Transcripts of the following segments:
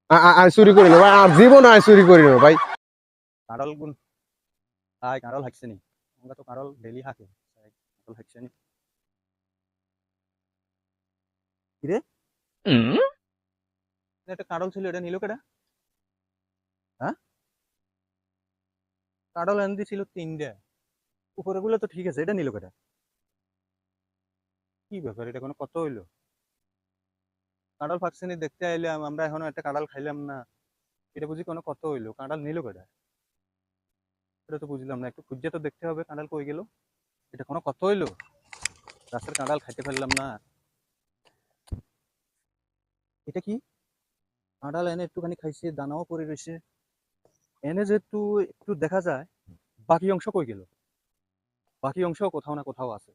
I চুরি করি না ভাই, আর জীবন আই চুরি করি না ভাই। কাঁড়াল গুণ আয় কাঁড়াল হাঁকছে নি, আমরা তো কাঁড়াল ডেলি হাঁকে, কাঁড়াল হাঁকছে নি কিরে, একটা কাঁড়াল ছিল, এটা নিল কেডা? হ্যাঁ, কাঁড়াল এনে ছিল তিনটে, উপরে গুলো তো ঠিক আছে, এটা নিল কেডা? কি ব্যাপার, এটা কোনো কত হইলো? কাঁড়াল ফাঁকছে নি দেখতে আইলাম আমরা, এখনো একটা কাঁড়াল খাইলাম না, এটা বুঝি কোনো কত হইলো? কাঁড়াল নিল কেডা? এটা তো বুঝলাম না, একটু খুঁজে তো দেখতে হবে কাঁড়াল কই গেল। এটা কোনো কত হইলো? গাছের কাঁড়াল খাইতে পারলাম না। এটা কি? কাঁড়াল এনে একটুখানি খাইছে, দানাও পড়ে রয়েছে, এনে যেহেতু একটু দেখা যায়, বাকি অংশ কই গেল? বাকি অংশ কোথাও না কোথাও আছে,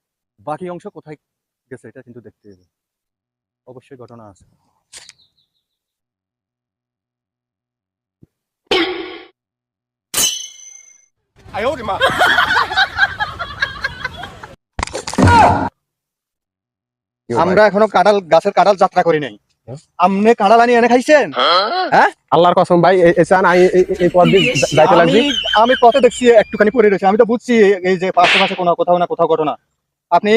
বাকি অংশ কোথায় গেছে এটা কিন্তু দেখতে হবে, অবশ্যই ঘটনা আছে। আমরা এখনো কাঁঠাল গাছের কাঁঠাল যাত্রা করি নাই, আপনি কাঁঠাল আনি এনে খাইছেন? হ্যাঁ, আল্লাহর কসম ভাই, চান এই পথ দিয়ে যাইতে লাগছি। আমি পথে দেখছি একটুখানি পড়ে রয়েছে, আমি তো বুঝছি এই যে পাশে পাশে কোনো কোথাও না কোথাও ঘটনা। আপনি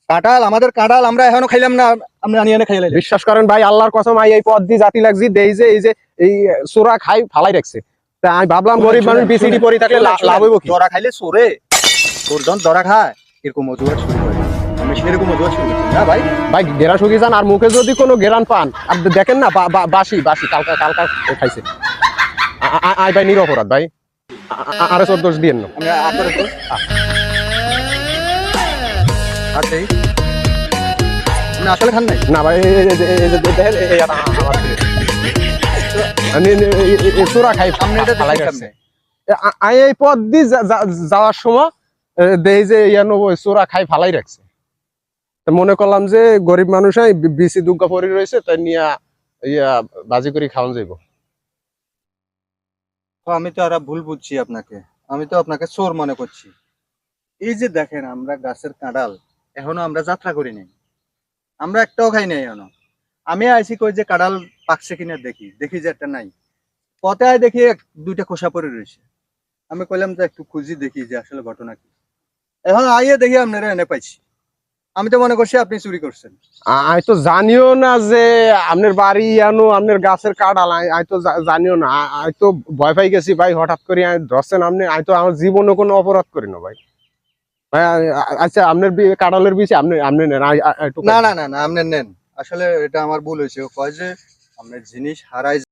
কাঁঠাল, আমাদের কাঁঠাল আমরা এখনো খাইলাম না, আপনি আনি এনে খাইলেন। বিশ্বাস করেন ভাই, আল্লাহর কসম এই পথ দিয়ে জাতি লাগছি, দেই যে এই চোরা খাই ফালাই রাখছে। তা আমি ভাবলাম গরিব মানুষ বিসিডি পরি থাকলে লাভ হইব কি? দরা খাইলে চোরে, তোর জন দরা খায় এরকম অজুহাত শুরু করে, আমি সেরকম অজুহাত শুরু করছি না ভাই। ভাই গেরান শুকিয়ে যান, আর মুখে যদি কোনো গেরান পান, আর দেখেন না বাসি বাসি কালকা কালকা খাইছে। আই ভাই নিরপরাধ ভাই, আরে 14 দিন না। আমি আপনার আচ্ছা, আপনি আসলে খান নাই? না ভাই, দেখেন চোরা খাই ফালাই রাখছে। এই পথ দিয়ে যাওয়ার সময় দেই যে চোরা খাই ফালাই রাখছে। মনে করলাম যে গরিব মানুষ বিসি দুর্গা পরি রয়েছে, তাই নিয়ে বাজি করে খাওয়ান যাইব। আমি তো আর ভুল বুঝছি আপনাকে, আমি তো আপনাকে চোর মনে করছি। এই যে দেখেন, আমরা গাছের কাঁঠাল এখনো আমরা যাত্রা করি নাই, আমরা একটাও খাই নাই এখনো। আমি আইসি কই যে কাঁঠাল পাকছে কিনা দেখি, দেখি যে একটা নাই, পথে আয় দেখি দুইটা খোসা পড়ে রয়েছে। আমি কইলাম যে একটু খুঁজি দেখি যে আসলে ঘটনা কি। এখন আইয়ে দেখি আপনারা এনে পাইছি, আমি তো মনে করছি আপনি চুরি করছেন। আমি তো জানিও না যে আপনার বাড়ি আপনার গাছের কাঁঠাল, আমি তো জানিও না। আমি তো ভয় পাই গেছি ভাই, হঠাৎ করে ধরছেন আপনি। আমি তো আমার জীবনে কোনো অপরাধ করি না ভাই। ভাই আচ্ছা, আপনার কাঁঠালের বিষয় আপনি আপনি নেন। না না না না, আপনি নেন, আসলে এটা আমার ভুল হয়েছে। ও কয় যে আপনার জিনিস হারাই